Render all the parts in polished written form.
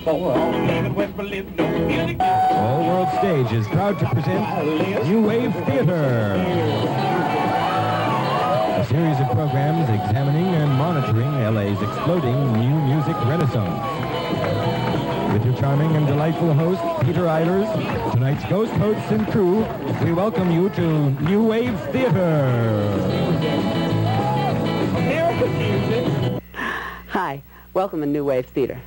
All World Stage is proud to present New Wave Theater, a series of programs examining and monitoring LA's exploding new music renaissance. With your charming and delightful host, Peter Ivers, tonight's ghost hosts and crew, we welcome you to New Wave Theater. Hi, welcome to New Wave Theater.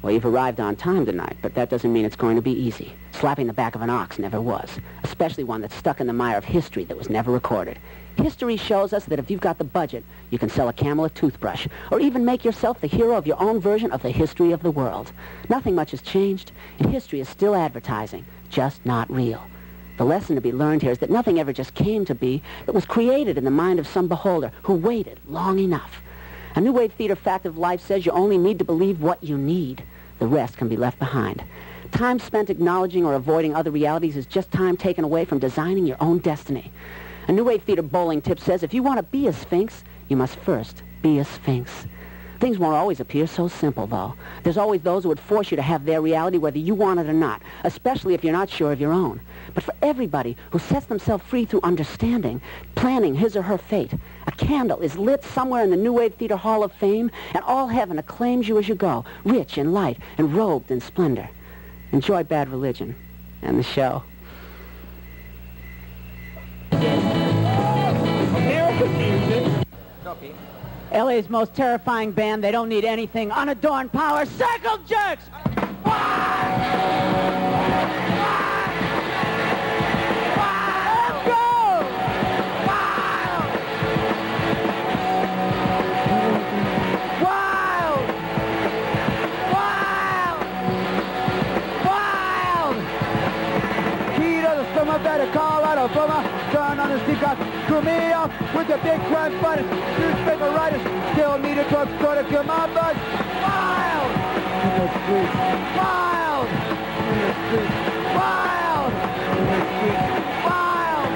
Well, you've arrived on time tonight, but that doesn't mean it's going to be easy. Slapping the back of an ox never was, especially one that's stuck in the mire of history that was never recorded. History shows us that if you've got the budget, you can sell a camel a toothbrush, or even make yourself the hero of your own version of the history of the world. Nothing much has changed, and history is still advertising, just not real. The lesson to be learned here is that nothing ever just came to be. It was created in the mind of some beholder who waited long enough. A New Wave Theater fact of life says you only need to believe what you need. The rest can be left behind. Time spent acknowledging or avoiding other realities is just time taken away from designing your own destiny. A New Wave Theater bowling tip says if you want to be a sphinx, you must first be a sphinx. Things won't always appear so simple, though. There's always those who would force you to have their reality whether you want it or not, especially if you're not sure of your own. But for everybody who sets themselves free through understanding, planning his or her fate, a candle is lit somewhere in the New Wave Theater Hall of Fame, and all heaven acclaims you as you go, rich in light and robed in splendor. Enjoy Bad Religion and the show. LA's most terrifying band. They don't need anything. Unadorned power. Circle Jerks! Let's go! Wild! Wild! Wild! Key to the summer, better Colorado bummer. Turn on the steep got screw me off with the big crunch buttons. Newspaper writers still need a drug store to kill my buzz. Wild! In the streets. Wild! In the streets. Wild! In the streets. Wild!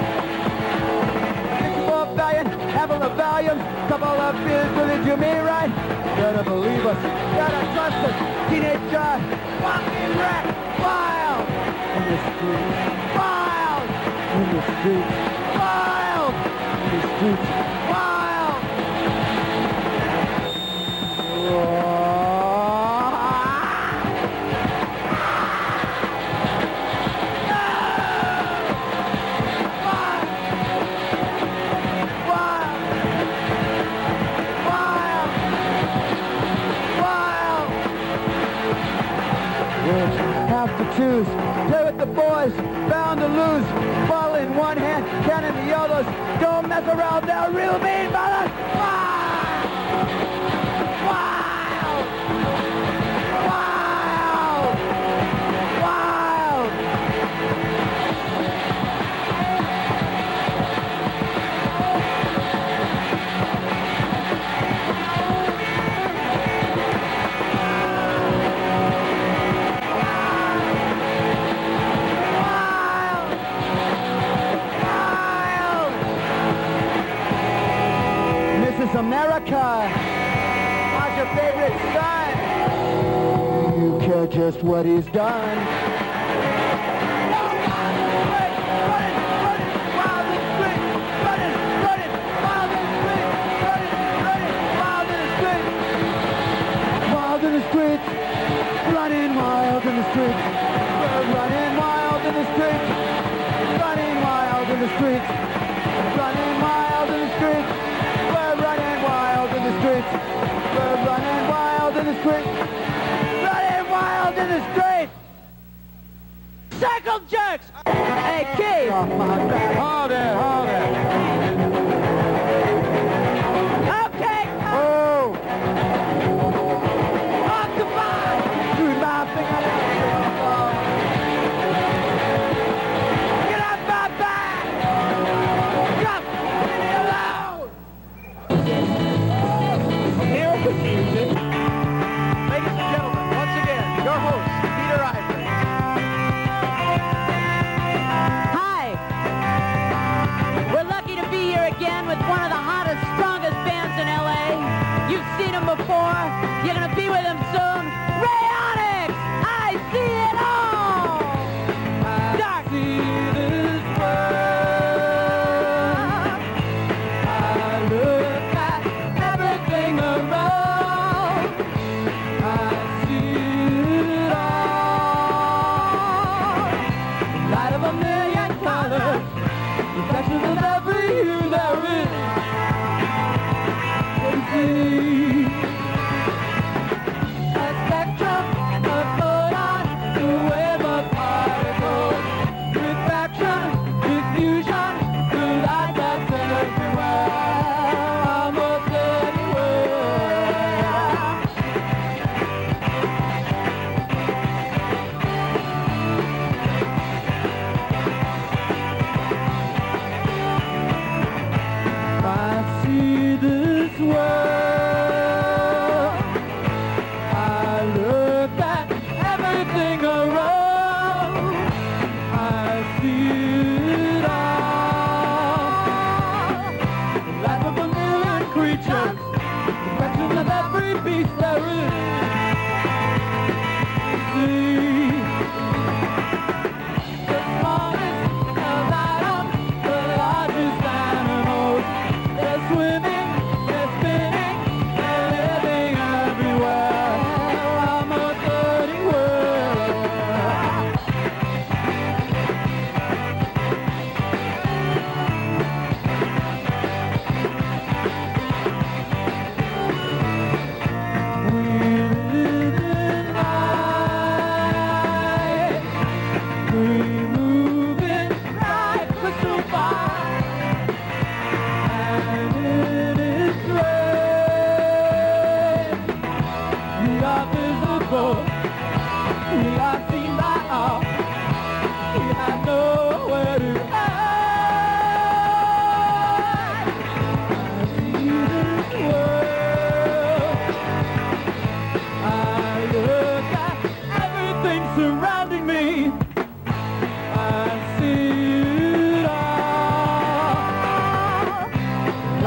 64 billion, have a rebellion, couple of beers till they do me right. Better believe us, better trust us. Teenage drive, walking wreck. Wild! In the streets. Wild! In the streets. Wild! In the streets. Wild! Have to choose. Play with the boys, bound to lose. Ball in one hand, can in the others. Don't mess around, they're real mean brothers. Wild! Wild! Wild! Wild! America, how's your favorite son? You care just what he's done. Wild in the streets, running wild in the streets. We're running wild in the streets, running wild in the streets, running wild in the streets. We're running wild in the streets. We're running wild in the streets. Running wild in the streets. Circle Jerks! Hey, Keith! Hold it, hold it. Okay! Oh! Oh, goodbye! Dude, laughing at it. Get off my back! Stop! Leave me alone! American music. Ladies and gentlemen, once again, your host, Peter Ivers. Hi! We're lucky to be here again with one of the hottest, strongest bands in LA. You've seen them before. You're going to be with them soon. Rayonics!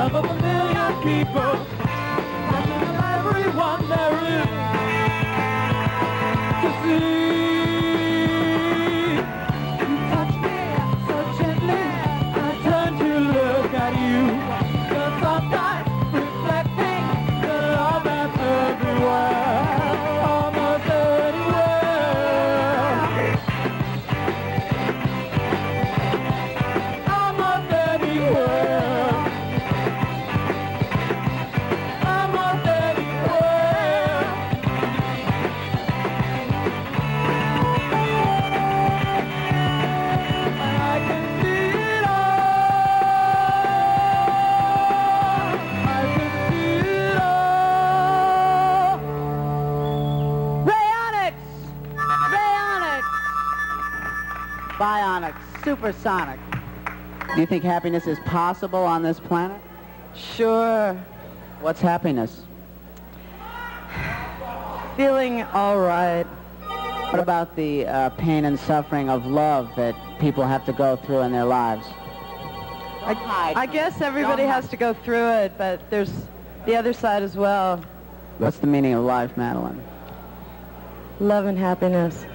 love of a million people, passion of everyone there is to see. You touch me so gently, I turn to look at you. Your soft eyes reflecting the love that's everywhere, almost anywhere. Almost anywhere. Almost anywhere. I can see it all. I can see it all. Rayonics! Rayonics! Bionics, supersonic. Do you think happiness is possible on this planet? Sure. What's happiness? Feeling all right. What about the pain and suffering of love that people have to go through in their lives? I guess everybody has to go through it, but there's the other side as well. What's the meaning of life, Madeline? Love and happiness.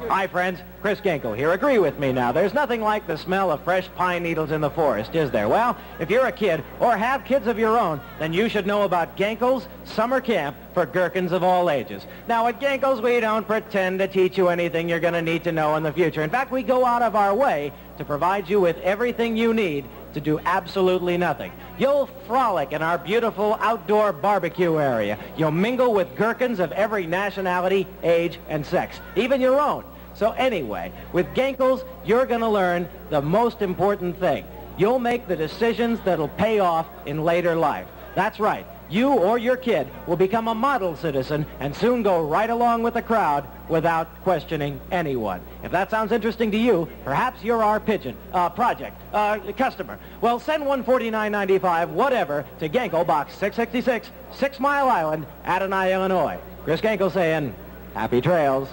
Hi, friends. Chris Gangle here. Agree with me now. There's nothing like the smell of fresh pine needles in the forest, is there? Well, if you're a kid or have kids of your own, then you should know about Gangle's Summer Camp for Gherkins of all ages. Now, at Gangle's, we don't pretend to teach you anything you're going to need to know in the future. In fact, we go out of our way to provide you with everything you need to do absolutely nothing. You'll frolic in our beautiful outdoor barbecue area. You'll mingle with gherkins of every nationality, age, and sex, even your own. So anyway, with Gangles, you're going to learn the most important thing. You'll make the decisions that'll pay off in later life. That's right. You or your kid will become a model citizen and soon go right along with the crowd without questioning anyone. If that sounds interesting to you, perhaps you're our customer. Well, send $149.95, whatever, to Gangle, Box 666, 6 Mile Island, Adonai, Illinois. Chris Gangle saying, happy trails.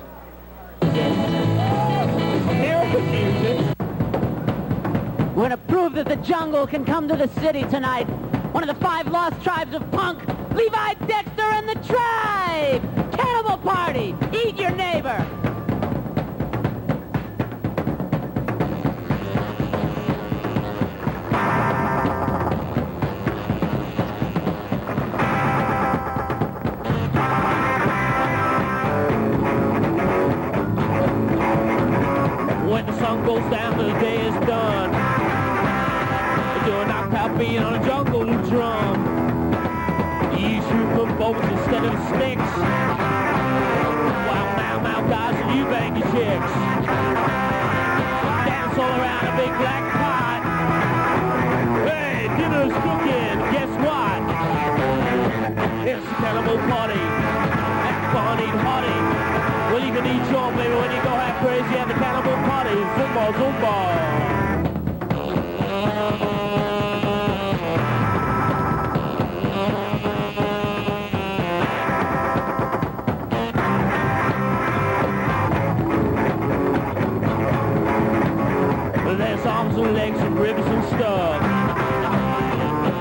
We're going to prove that the jungle can come to the city tonight. One of the 5 lost tribes of punk, Levi, Dexter, and the Tribe! Cannibal Party! Eat your neighbor! When the sun goes down, the day is done. Do a knockout beat on a jungle drum. You shoot them bolts instead of sticks. While now guys and you bang your chicks. Dance all around a big black pot. Hey, dinner's cooking, guess what? It's a cannibal party. That fun eat hearty. Well, you can eat your baby when you go half crazy at the cannibal party. Zumba, zumba. There's arms and legs and ribs and stuff.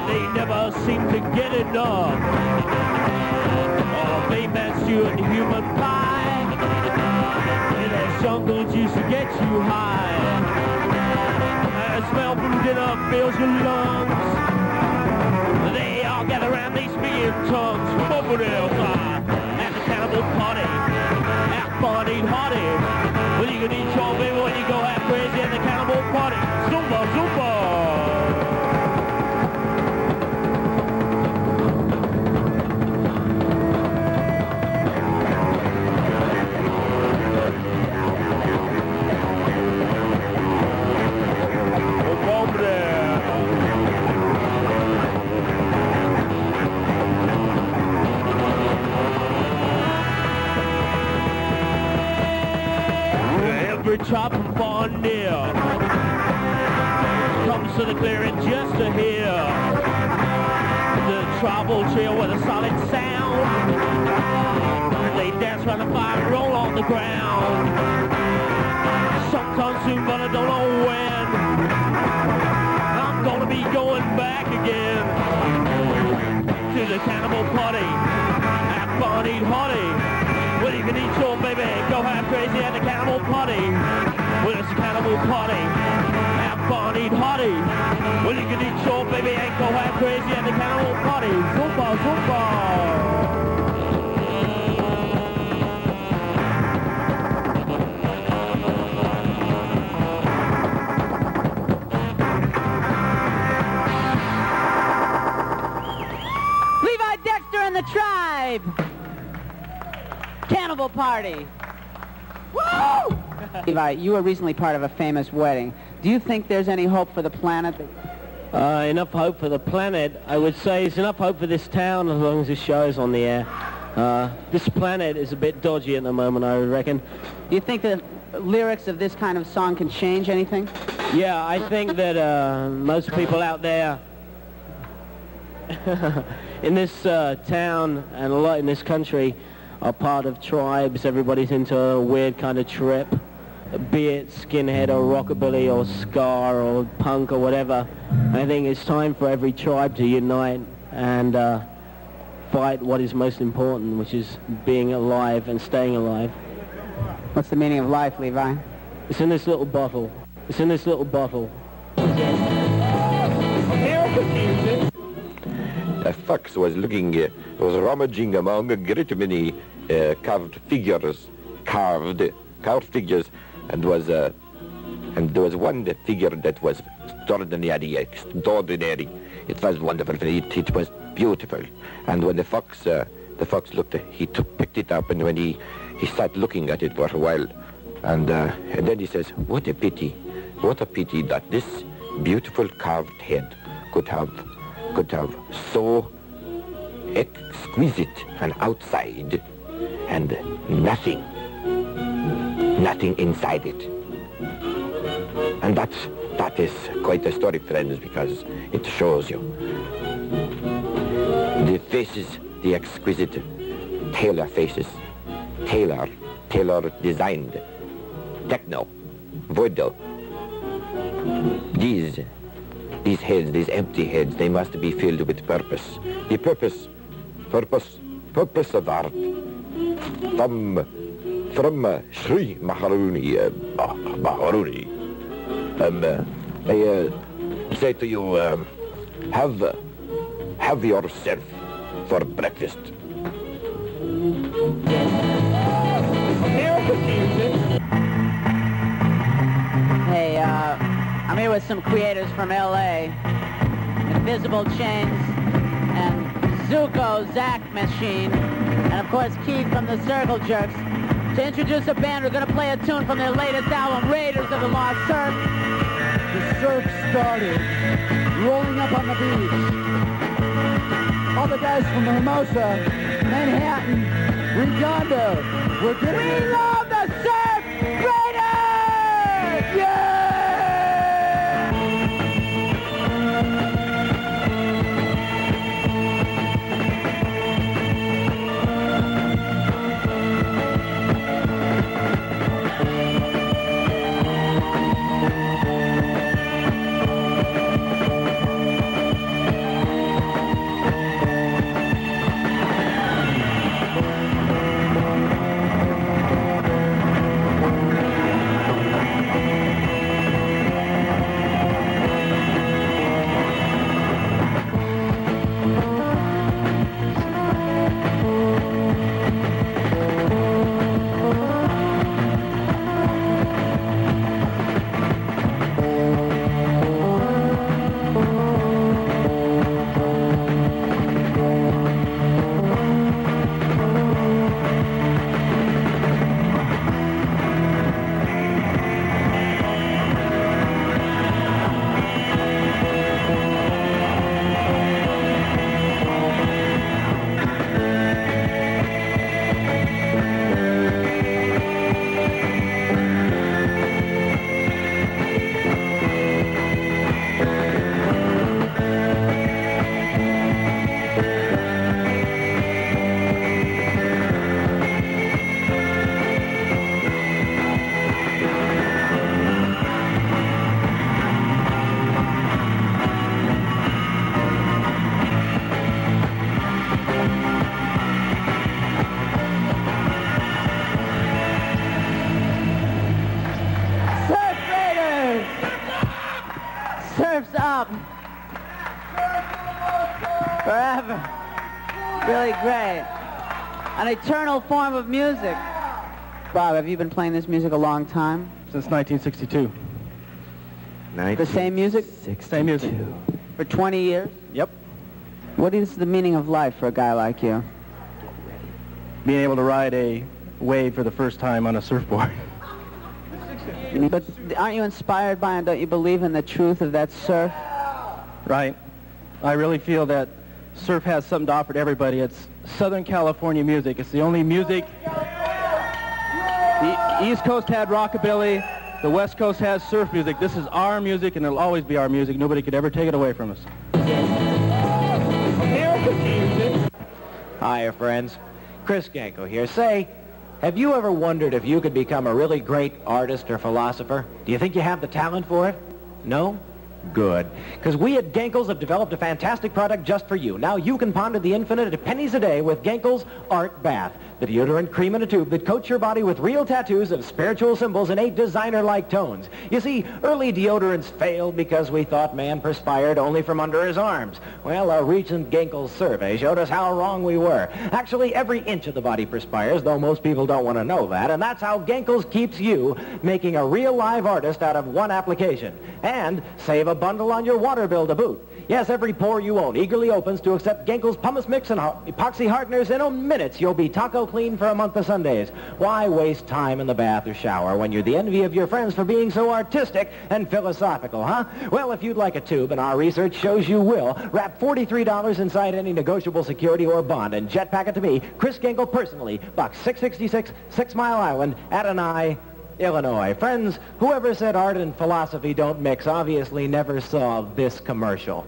They never seem to get enough. Oh, beef and stew and human pie. And there's jungle juice to get you high. And the smell from dinner fills your lungs. They all gather around these speaking tongues from over there at the cannibal party. Have fun, eat hearty. Well, you can eat your baby when you go half crazy at the cannibal party. Zumba, zumba. Every chop from far and near comes to the clearing just to hear the tribal trio with a solid sound. They dance around the fire and roll on the ground. Sometimes soon, but I don't know be going back again to the cannibal party. Have fun, eat hearty. Well, you can eat your baby, go half crazy at the cannibal party. Well, it's a cannibal party. Have fun, eat hearty. Well, you can eat your baby and go half crazy at the cannibal party. Zumba, zumba. Levi, Dexter, and the Tribe. Cannibal Party. Woo! Levi, you were recently part of a famous wedding. Do you think there's any hope for the planet? Enough hope for the planet. I would say there's enough hope for this town as long as this show is on the air. This planet is a bit dodgy at the moment, I reckon. Do you think the lyrics of this kind of song can change anything? Yeah, I think that most people out there in this town and a lot in this country are part of tribes. Everybody's into a weird kind of trip, be it skinhead or rockabilly or ska or punk or whatever. I think it's time for every tribe to unite and fight what is most important, which is being alive and staying alive. What's the meaning of life, Levi? It's in this little bottle. It's in this little bottle. Fox was looking, was rummaging among a great many carved figures, and there was one figure that was extraordinary. It was wonderful. It was beautiful. And when the fox looked, he picked it up, and when he sat looking at it for a while, and then he says, "What a pity that this beautiful carved head could have so exquisite an outside and nothing inside it." And that is quite a story, friends, because it shows you the faces, the exquisite tailor faces, tailor designed, techno, voodoo. These heads, these empty heads, they must be filled with purpose. The purpose of art. From Sri Maharuni, I say to you, have yourself for breakfast. Hey, I'm here with some creators from L.A. Invisible Chains and Zuko Zack Machine, and of course Keith from the Circle Jerks, to introduce a band who're going to play a tune from their latest album, Raiders of the Lost Surf. The surf started rolling up on the beach. All the guys from Hermosa, Manhattan, Redondo, we're getting We love the Surf Raiders! Yeah! up. Forever. Really great. An eternal form of music. Bob, have you been playing this music a long time? Since 1962. The same music? Same music. For 20 years? Yep. What is the meaning of life for a guy like you? Being able to ride a wave for the first time on a surfboard. But aren't you inspired by and don't you believe in the truth of that surf? Right. I really feel that surf has something to offer to everybody. It's Southern California music. It's the only music. The East Coast had rockabilly. The West Coast has surf music. This is our music, and it'll always be our music. Nobody could ever take it away from us. Hiya, friends. Chris Gangle here. Say, have you ever wondered if you could become a really great artist or philosopher? Do you think you have the talent for it? No? Good. Because we at Gangle's have developed a fantastic product just for you. Now you can ponder the infinite at pennies a day with Gangle's Art Bath, the deodorant cream in a tube that coats your body with real tattoos of spiritual symbols in 8 designer-like tones. You see, early deodorants failed because we thought man perspired only from under his arms. Well, a recent Gangle's survey showed us how wrong we were. Actually, every inch of the body perspires, though most people don't want to know that, and that's how Gangle's keeps you making a real live artist out of one application. And save a bundle on your water bill to boot. Yes, every pore you own eagerly opens to accept Gangle's pumice mix and epoxy hardeners. In minutes, you'll be taco clean for a month of Sundays. Why waste time in the bath or shower when you're the envy of your friends for being so artistic and philosophical, huh? Well, if you'd like a tube, and our research shows you will, wrap $43 inside any negotiable security or bond and jet pack it to me, Chris Gangle, personally, Box 666, 6 Mile Island, Adonai, Illinois. Friends, whoever said art and philosophy don't mix obviously never saw this commercial.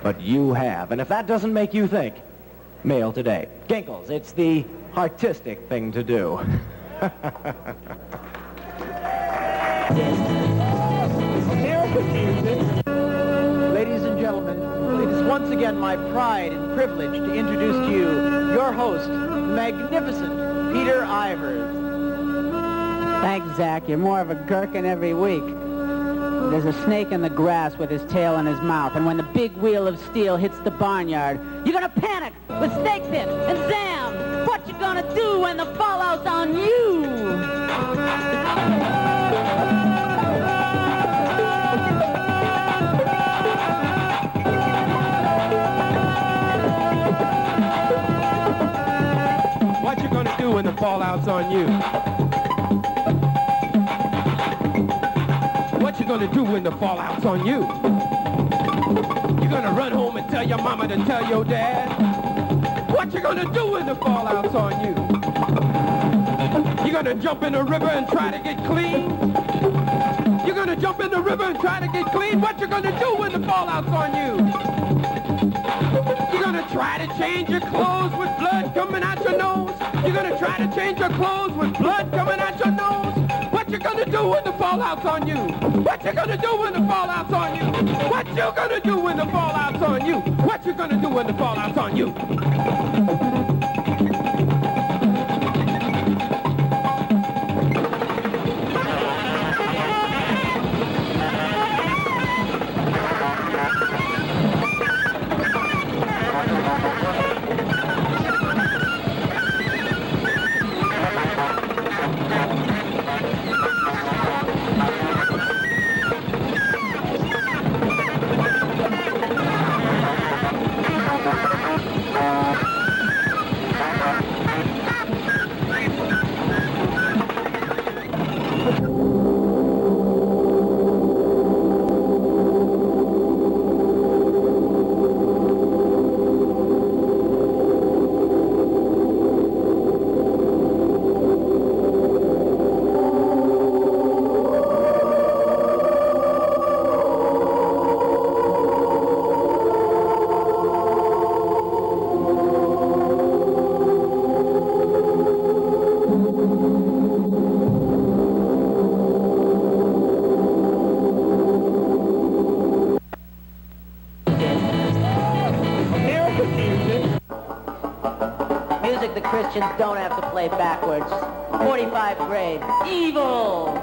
But you have. And if that doesn't make you think, mail today. Gangle's, it's the artistic thing to do. Ladies and gentlemen, it is once again my pride and privilege to introduce to you your host, magnificent Peter Ivers. Thanks, Zach. You're more of a gherkin every week. There's a snake in the grass with his tail in his mouth, and when the big wheel of steel hits the barnyard, you're gonna panic with stakes in and zam! What you gonna do when the fallout's on you? What you gonna do when the fallout's on you? What you gonna do when the fallout's on you? You gonna run home and tell your mama to tell your dad? What you gonna do when the fallout's on you? You gonna jump in the river and try to get clean? You gonna jump in the river and try to get clean? What you gonna do when the fallout's on you? You gonna try to change your clothes with blood coming out your nose? You gonna try to change your clothes with blood coming out your nose? What you gonna do when the fallout's on you? What you gonna do when the fallout's on you? What you gonna do when the fallout's on you? What you gonna do when the fallout's on you? Christians don't have to play backwards. 45 grade. Evil!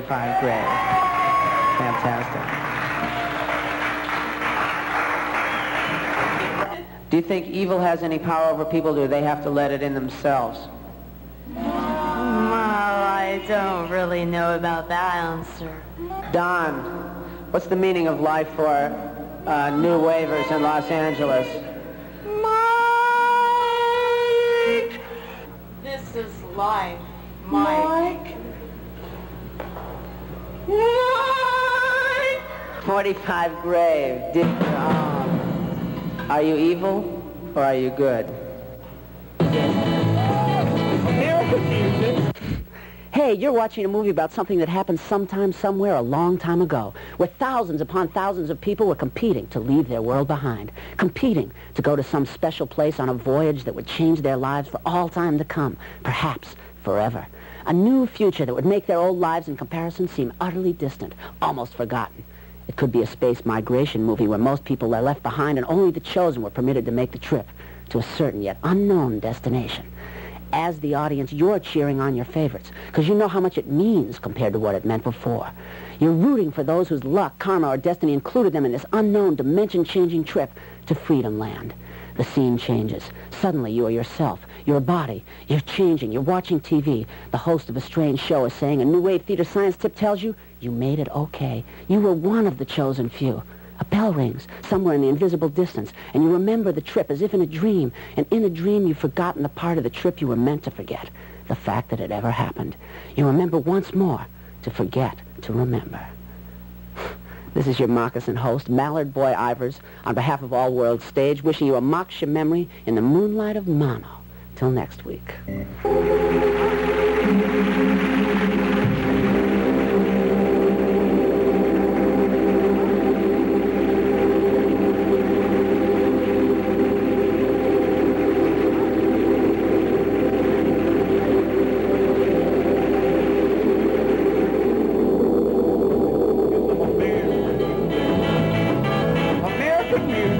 45 grade. Fantastic. Do you think evil has any power over people, or do they have to let it in themselves? Well, I don't really know about that answer. Don, what's the meaning of life for new wavers in Los Angeles? Mike! This is life, Mike. 45 grave. Are you evil or are you good? Hey, you're watching a movie about something that happened sometime, somewhere, a long time ago, where thousands upon thousands of people were competing to leave their world behind, competing to go to some special place on a voyage that would change their lives for all time to come, perhaps forever. A new future that would make their old lives in comparison seem utterly distant, almost forgotten. It could be a space migration movie where most people are left behind and only the chosen were permitted to make the trip to a certain yet unknown destination. As the audience, you're cheering on your favorites because you know how much it means compared to what it meant before. You're rooting for those whose luck, karma, or destiny included them in this unknown, dimension-changing trip to Freedom Land. The scene changes. Suddenly, you are yourself, your body. You're changing. You're watching TV. The host of a strange show is saying a new wave theater science tip tells you you made it okay. You were one of the chosen few. A bell rings somewhere in the invisible distance, and you remember the trip as if in a dream. And in a dream, you've forgotten the part of the trip you were meant to forget, the fact that it ever happened. You remember once more to forget to remember. This is your moccasin host, Mallard Boy Ivers, on behalf of All World Stage, wishing you a moksha memory in the moonlight of Mono. Till next week. American music.